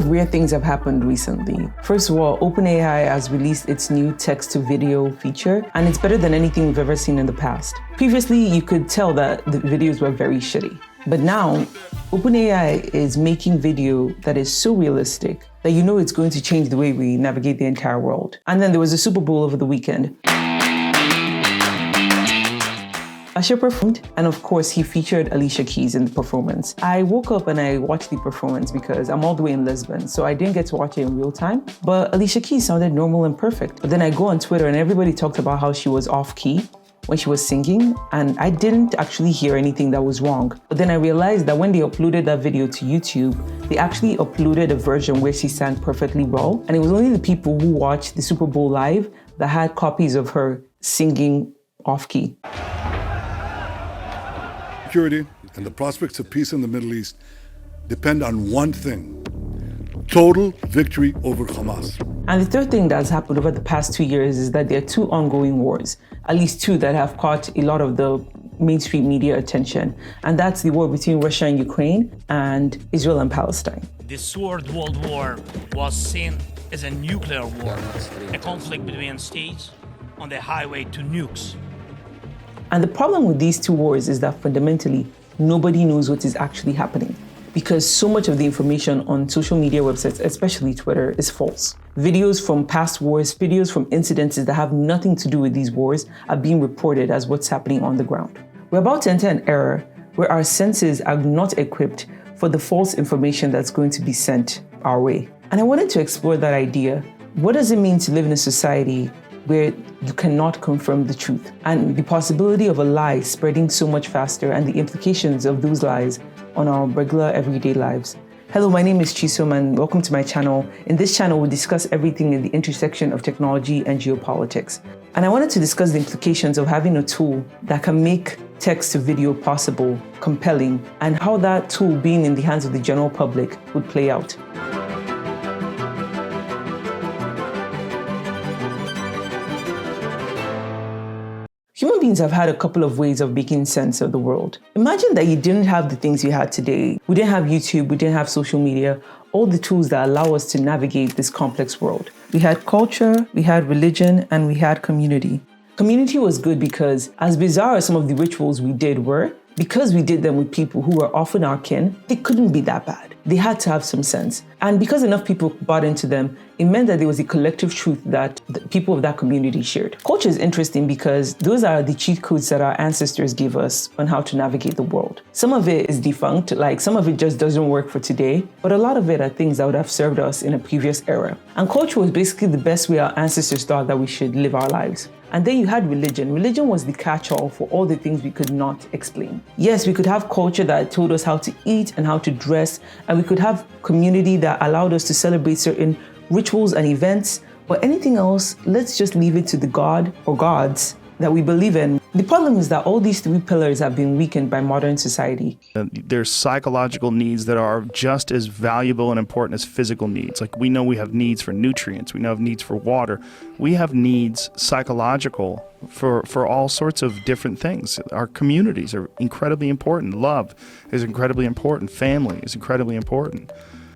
of weird things have happened recently. First of all, OpenAI has released its new text-to-video feature, and it's better than anything we've ever seen in the past. Previously, you could tell that the videos were very shitty. But now, OpenAI is making video that is so realistic that you know it's going to change the way we navigate the entire world. And then there was a Super Bowl over the weekend. Usher performed, and of course, he featured Alicia Keys in the performance. I woke up and I watched the performance because I'm all the way in Lisbon, so I didn't get to watch it in real time. But Alicia Keys sounded normal and perfect. But then I go on Twitter and everybody talked about how she was off key when she was singing, and I didn't actually hear anything that was wrong. But then I realized that when they uploaded that video to YouTube, they actually uploaded a version where she sang perfectly well, and it was only the people who watched the Super Bowl live that had copies of her singing off key. Security and the prospects of peace in the Middle East depend on one thing: total victory over Hamas. And the third thing that's happened over the past 2 years is that there are two ongoing wars, at least two that have caught a lot of the mainstream media attention. And that's the war between Russia and Ukraine and Israel and Palestine. The Third World War was seen as a nuclear war, a conflict between states on the highway to nukes. And the problem with these two wars is that fundamentally, nobody knows what is actually happening, because so much of the information on social media websites, especially Twitter, is false. Videos from past wars, videos from incidences that have nothing to do with these wars are being reported as what's happening on the ground. We're about to enter an era where our senses are not equipped for the false information that's going to be sent our way. And I wanted to explore that idea. What does it mean to live in a society where you cannot confirm the truth, and the possibility of a lie spreading so much faster, and the implications of those lies on our regular everyday lives? Hello, my name is Chisom and welcome to my channel. In this channel, we discuss everything in the intersection of technology and geopolitics. And I wanted to discuss the implications of having a tool that can make text to video possible, compelling, and how that tool being in the hands of the general public would play out. Human beings have had a couple of ways of making sense of the world. Imagine that you didn't have the things we had today. We didn't have YouTube, we didn't have social media, all the tools that allow us to navigate this complex world. We had culture, we had religion, and we had community. Community was good because, as bizarre as some of the rituals we did were, because we did them with people who were often our kin, they couldn't be that bad. They had to have some sense. And because enough people bought into them, it meant that there was a collective truth that the people of that community shared. Culture is interesting because those are the cheat codes that our ancestors gave us on how to navigate the world. Some of it is defunct, like some of it just doesn't work for today, but a lot of it are things that would have served us in a previous era. And culture was basically the best way our ancestors thought that we should live our lives. And then you had religion. Religion was the catch-all for all the things we could not explain. Yes, we could have culture that told us how to eat and how to dress, and we could have community that allowed us to celebrate certain rituals and events, but anything else, let's just leave it to the god or gods that we believe in. The problem is that all these three pillars have been weakened by modern society. There's psychological needs that are just as valuable and important as physical needs. Like, we know we have needs for nutrients, we know we have needs for water. We have needs psychological for all sorts of different things. Our communities are incredibly important. Love is incredibly important. Family is incredibly important.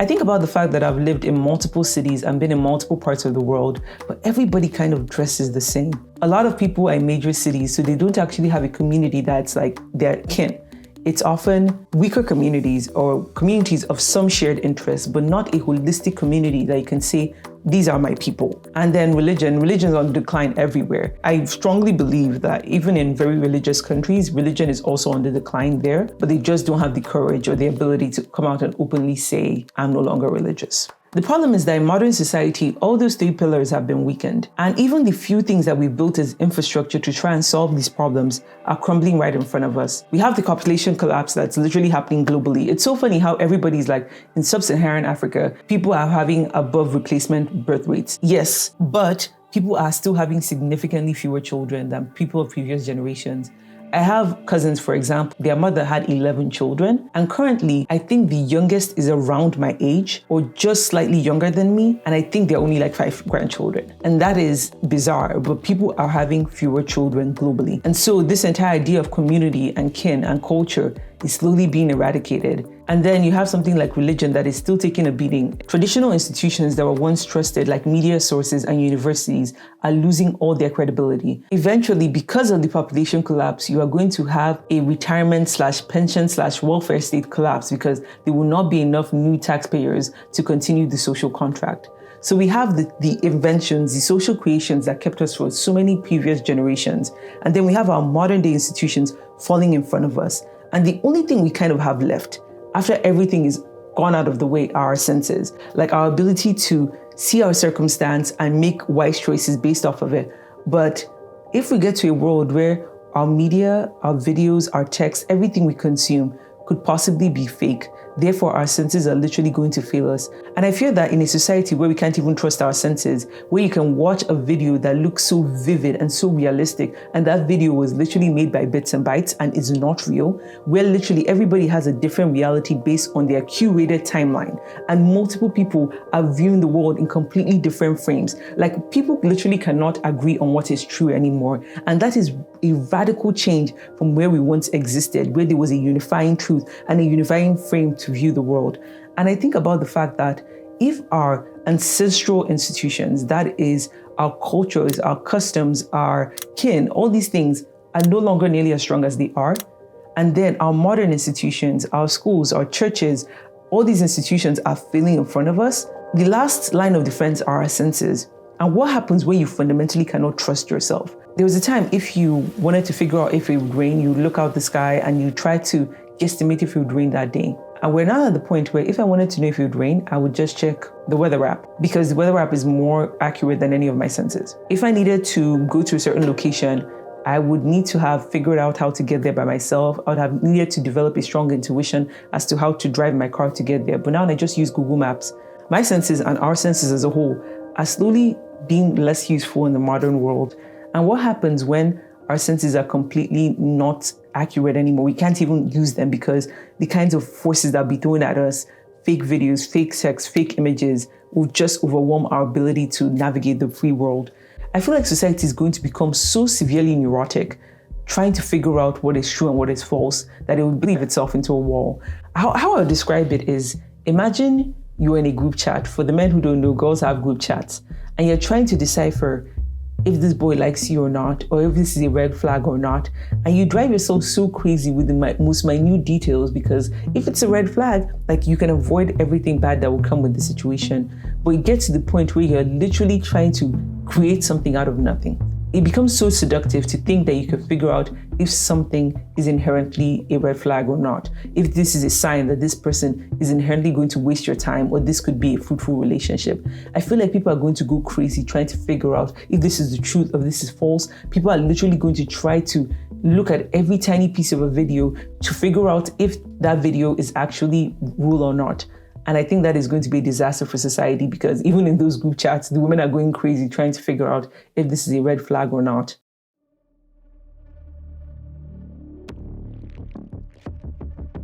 I think about the fact that I've lived in multiple cities and been in multiple parts of the world, but everybody kind of dresses the same. A lot of people are in major cities, so they don't actually have a community that's like their kin. It's often weaker communities or communities of some shared interests, but not a holistic community that you can say, these are my people. And then religion is on decline everywhere. I strongly believe that even in very religious countries, religion is also on the decline there, but they just don't have the courage or the ability to come out and openly say, I'm no longer religious. The problem is that in modern society, all those three pillars have been weakened. And even the few things that we've built as infrastructure to try and solve these problems are crumbling right in front of us. We have the population collapse that's literally happening globally. It's so funny how everybody's like, in sub-Saharan Africa, people are having above replacement birth rates. Yes, but people are still having significantly fewer children than people of previous generations. I have cousins, for example, their mother had 11 children, and currently I think the youngest is around my age or just slightly younger than me, and I think they're only like 5 grandchildren. And that is bizarre, but people are having fewer children globally. And so this entire idea of community and kin and culture is slowly being eradicated. And then you have something like religion that is still taking a beating. Traditional institutions that were once trusted, like media sources and universities, are losing all their credibility. Eventually, because of the population collapse, you are going to have a retirement/pension/welfare state collapse because there will not be enough new taxpayers to continue the social contract. So we have the inventions, the social creations that kept us for so many previous generations. And then we have our modern day institutions falling in front of us. And the only thing we kind of have left after everything is gone out of the way are our senses, like our ability to see our circumstance and make wise choices based off of it. But if we get to a world where our media, our videos, our texts, everything we consume could possibly be fake, therefore our senses are literally going to fail us. And I fear that in a society where we can't even trust our senses, where you can watch a video that looks so vivid and so realistic, and that video was literally made by bits and bytes and is not real, where literally everybody has a different reality based on their curated timeline, and multiple people are viewing the world in completely different frames. Like, people literally cannot agree on what is true anymore. And that is a radical change from where we once existed, where there was a unifying truth and a unifying frame to view the world. And I think about the fact that if our ancestral institutions, that is our cultures, our customs, our kin, all these things are no longer nearly as strong as they are, and then our modern institutions, our schools, our churches, all these institutions are failing in front of us, the last line of defense are our senses. And what happens when you fundamentally cannot trust yourself? There was a time if you wanted to figure out if it would rain, you look out the sky and you try to guesstimate if it would rain that day. And we're now at the point where if I wanted to know if it would rain, I would just check the weather app, because the weather app is more accurate than any of my senses. If I needed to go to a certain location, I would need to have figured out how to get there by myself. I would have needed to develop a strong intuition as to how to drive my car to get there. But now I just use Google Maps. My senses and our senses as a whole are slowly being less useful in the modern world. And what happens when our senses are completely not accurate anymore? We can't even use them because the kinds of forces that be thrown at us, fake videos, fake text, fake images, will just overwhelm our ability to navigate the free world. I feel like society is going to become so severely neurotic, trying to figure out what is true and what is false, that it will believe itself into a wall. How I would describe it is, imagine you're in a group chat. For the men who don't know, girls have group chats, and you're trying to decipher if this boy likes you or not, or if this is a red flag or not. And you drive yourself so crazy with the most minute details, because if it's a red flag, like, you can avoid everything bad that will come with the situation. But it gets to the point where you're literally trying to create something out of nothing. It becomes so seductive to think that you can figure out if something is inherently a red flag or not. If this is a sign that this person is inherently going to waste your time, or this could be a fruitful relationship. I feel like people are going to go crazy trying to figure out if this is the truth or this is false. People are literally going to try to look at every tiny piece of a video to figure out if that video is actually real or not. And I think that is going to be a disaster for society, because even in those group chats, the women are going crazy trying to figure out if this is a red flag or not.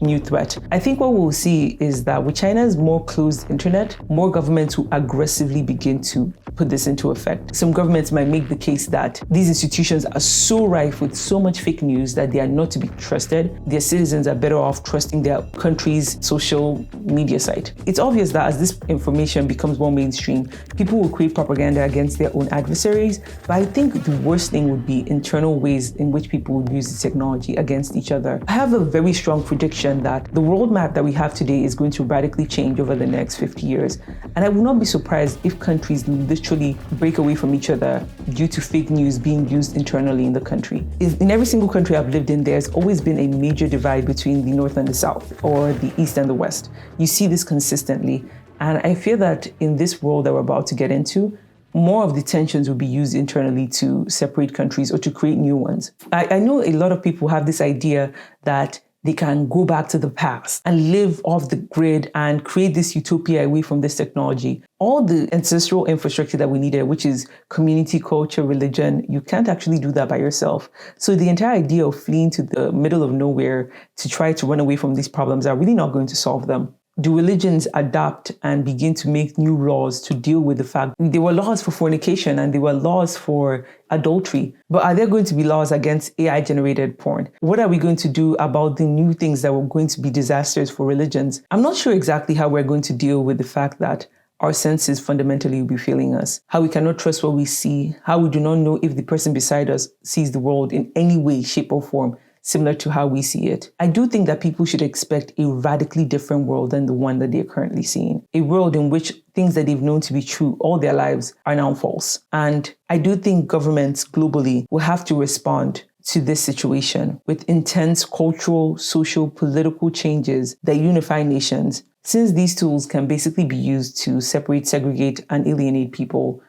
New threat. I think what we'll see is that with China's more closed internet, more governments will aggressively begin to put this into effect. Some governments might make the case that these institutions are so rife with so much fake news that they are not to be trusted. Their citizens are better off trusting their country's social media site. It's obvious that as this information becomes more mainstream, people will create propaganda against their own adversaries. But I think the worst thing would be internal ways in which people would use the technology against each other. I have a very strong prediction that the world map that we have today is going to radically change over the next 50 years. And I would not be surprised if countries literally break away from each other due to fake news being used internally in the country. In every single country I've lived in, there's always been a major divide between the North and the South, or the East and the West. You see this consistently. And I fear that in this world that we're about to get into, more of the tensions will be used internally to separate countries or to create new ones. I know a lot of people have this idea that they can go back to the past and live off the grid and create this utopia away from this technology. All the ancestral infrastructure that we needed, which is community, culture, religion, you can't actually do that by yourself. So the entire idea of fleeing to the middle of nowhere to try to run away from these problems are really not going to solve them. do religions adapt and begin to make new laws to deal with the fact there were laws for fornication and there were laws for adultery, but are there going to be laws against AI-generated porn? What are we going to do about the new things that were going to be disasters for religions? I'm not sure exactly how we're going to deal with the fact that our senses fundamentally will be failing us, how we cannot trust what we see, how we do not know if the person beside us sees the world in any way, shape, or form similar to how we see it. I do think that people should expect a radically different world than the one that they're currently seeing. A world in which things that they've known to be true all their lives are now false. And I do think governments globally will have to respond to this situation with intense cultural, social, political changes that unify nations, since these tools can basically be used to separate, segregate, and alienate people